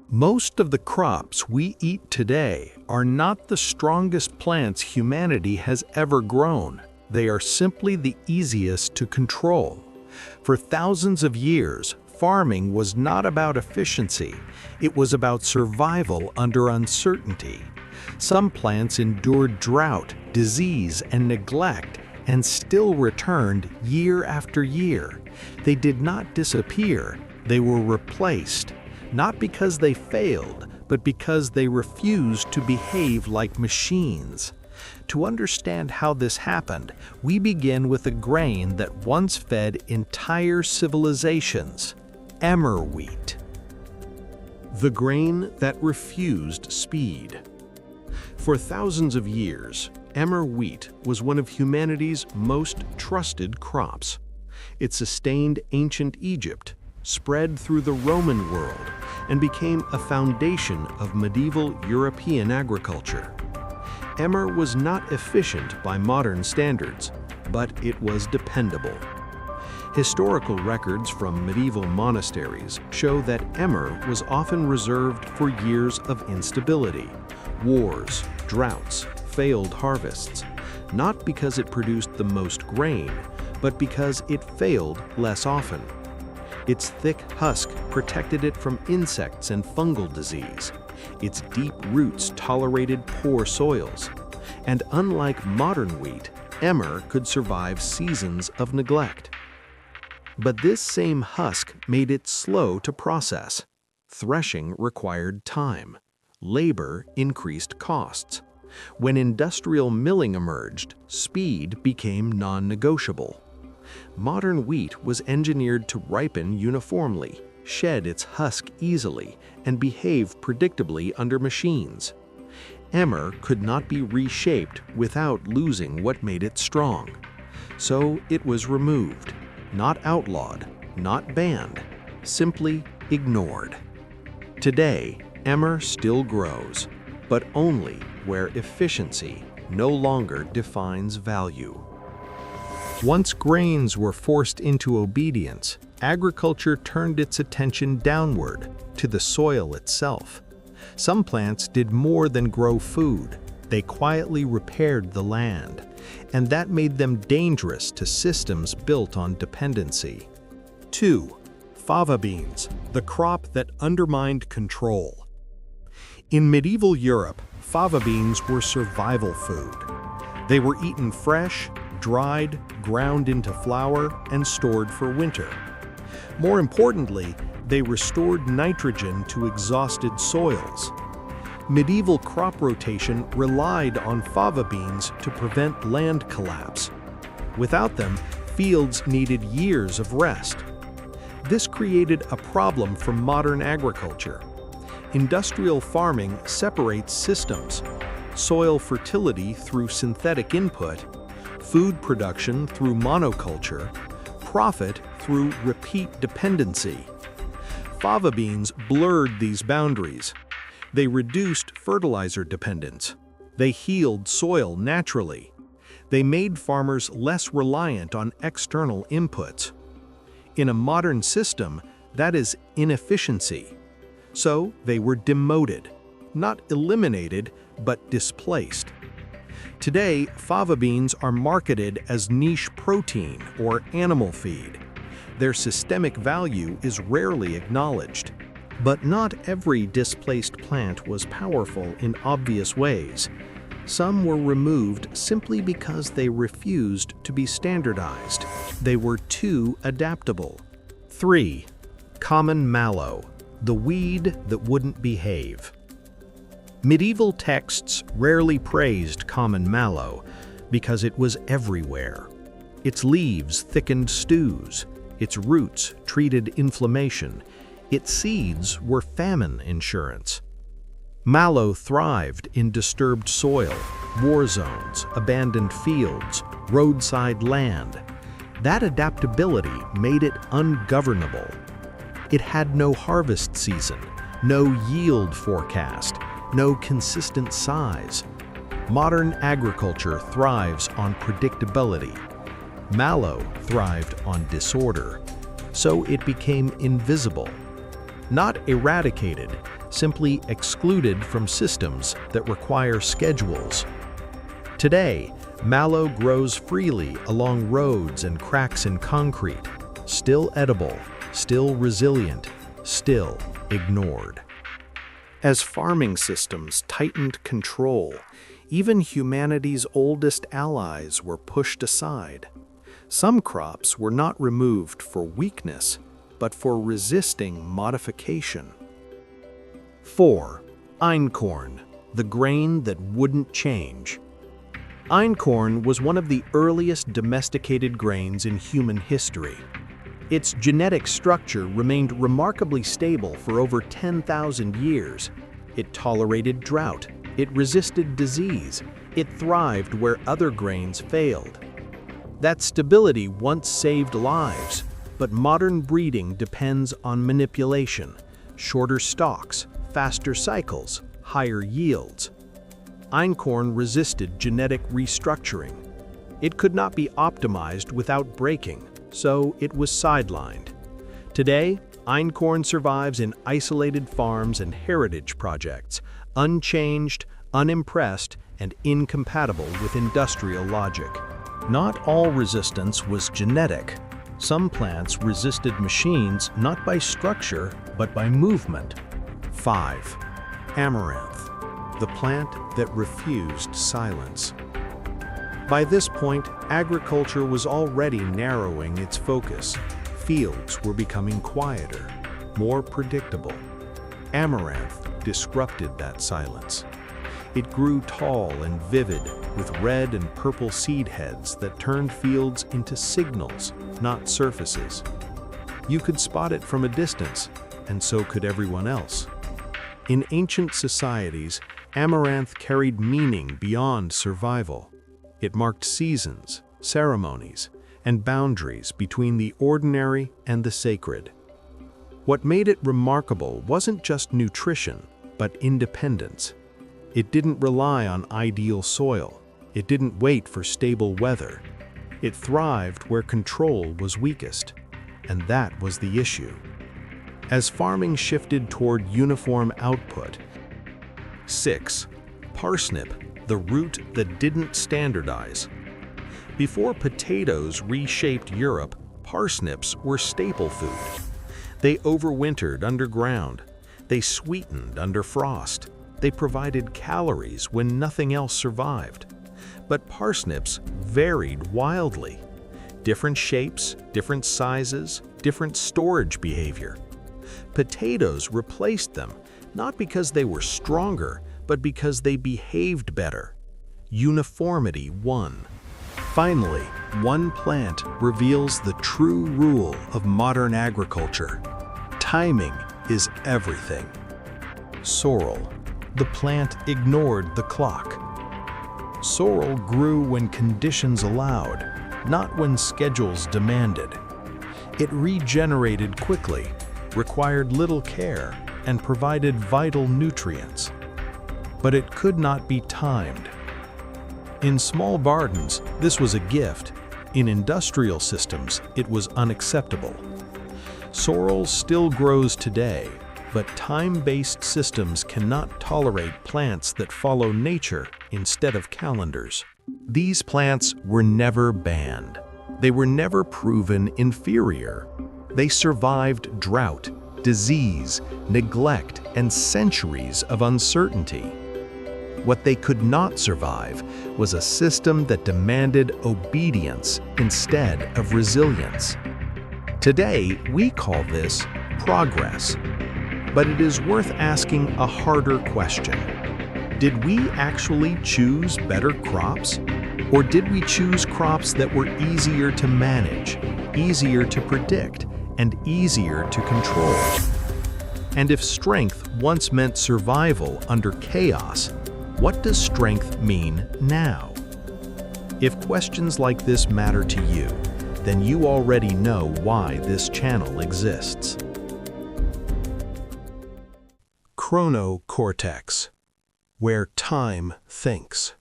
Most of the crops we eat today are not the strongest plants humanity has ever grown. They are simply the easiest to control. For thousands of years, farming was not about efficiency. It was about survival under uncertainty. Some plants endured drought, disease, and neglect, and still returned year after year. They did not disappear. They were replaced. Not because they failed, but because they refused to behave like machines. To understand how this happened, we begin with a grain that once fed entire civilizations: emmer wheat. The grain that refused speed. For thousands of years, emmer wheat was one of humanity's most trusted crops. It sustained ancient Egypt, spread through the Roman world, and became a foundation of medieval European agriculture. Emmer was not efficient by modern standards, but it was dependable. Historical records from medieval monasteries show that emmer was often reserved for years of instability, wars, droughts, failed harvests, not because it produced the most grain, but because it failed less often. Its thick husk protected it from insects and fungal disease. Its deep roots tolerated poor soils. And unlike modern wheat, emmer could survive seasons of neglect. But this same husk made it slow to process. Threshing required time. Labor increased costs. When industrial milling emerged, speed became non-negotiable. Modern wheat was engineered to ripen uniformly, shed its husk easily, and behave predictably under machines. Emmer could not be reshaped without losing what made it strong. So it was removed, not outlawed, not banned, simply ignored. Today, emmer still grows, but only where efficiency no longer defines value. Once grains were forced into obedience, agriculture turned its attention downward, to the soil itself. Some plants did more than grow food. They quietly repaired the land, and that made them dangerous to systems built on dependency. 2. Fava beans, the crop that undermined control. In medieval Europe, fava beans were survival food. They were eaten fresh, dried, ground into flour, and stored for winter. More importantly, they restored nitrogen to exhausted soils. Medieval crop rotation relied on fava beans to prevent land collapse. Without them, fields needed years of rest. This created a problem for modern agriculture. Industrial farming separates systems: soil fertility through synthetic input, food production through monoculture, profit through repeat dependency. Fava beans blurred these boundaries. They reduced fertilizer dependence. They healed soil naturally. They made farmers less reliant on external inputs. In a modern system, that is inefficiency. So they were demoted, not eliminated, but displaced. Today, fava beans are marketed as niche protein or animal feed. Their systemic value is rarely acknowledged. But not every displaced plant was powerful in obvious ways. Some were removed simply because they refused to be standardized. They were too adaptable. 3. Common mallow, the weed that wouldn't behave. Medieval texts rarely praised common mallow because it was everywhere. Its leaves thickened stews, its roots treated inflammation, its seeds were famine insurance. Mallow thrived in disturbed soil, war zones, abandoned fields, roadside land. That adaptability made it ungovernable. It had no harvest season, no yield forecast, no consistent size. Modern agriculture thrives on predictability. Mallow thrived on disorder. so it became invisible. Not eradicated, simply excluded from systems that require schedules. Today, mallow grows freely along roads and cracks in concrete, still edible, still resilient, still ignored. As farming systems tightened control, even humanity's oldest allies were pushed aside. Some crops were not removed for weakness, but for resisting modification. 4. Einkorn, the grain that wouldn't change. Einkorn was one of the earliest domesticated grains in human history. Its genetic structure remained remarkably stable for over 10,000 years. It tolerated drought, it resisted disease, it thrived where other grains failed. That stability once saved lives, but modern breeding depends on manipulation, shorter stalks, faster cycles, higher yields. Einkorn resisted genetic restructuring. It could not be optimized without breaking, so it was sidelined. Today, Einkorn survives in isolated farms and heritage projects, unchanged, unimpressed, and incompatible with industrial logic. Not all resistance was genetic. Some plants resisted machines not by structure, but by movement. 5. Amaranth, the plant that refused silence. By this point, agriculture was already narrowing its focus. Fields were becoming quieter, more predictable. Amaranth disrupted that silence. It grew tall and vivid, with red and purple seed heads that turned fields into signals, not surfaces. You could spot it from a distance, and so could everyone else. In ancient societies, amaranth carried meaning beyond survival. It marked seasons, ceremonies, and boundaries between the ordinary and the sacred. What made it remarkable wasn't just nutrition, but independence. It didn't rely on ideal soil. It didn't wait for stable weather. It thrived where control was weakest, and that was the issue. As farming shifted toward uniform output. 6. Parsnip, the root that didn't standardize. Before potatoes reshaped Europe, parsnips were staple food. They overwintered underground. They sweetened under frost. They provided calories when nothing else survived. But parsnips varied wildly. Different shapes, different sizes, different storage behavior. Potatoes replaced them, not because they were stronger, but because they behaved better. Uniformity won. Finally, one plant reveals the true rule of modern agriculture. Timing is everything. Sorrel. The plant ignored the clock. Sorrel grew when conditions allowed, not when schedules demanded. It regenerated quickly, required little care, and provided vital nutrients. But it could not be timed. In small gardens, this was a gift. In industrial systems, it was unacceptable. Sorrel still grows today, but time-based systems cannot tolerate plants that follow nature instead of calendars. These plants were never banned. They were never proven inferior. They survived drought, disease, neglect, and centuries of uncertainty. What they could not survive was a system that demanded obedience instead of resilience. Today, we call this progress. But it is worth asking a harder question. Did we actually choose better crops? Or did we choose crops that were easier to manage, easier to predict, and easier to control? And if strength once meant survival under chaos, what does strength mean now? If questions like this matter to you, then you already know why this channel exists. Chrono Cortex, where time thinks.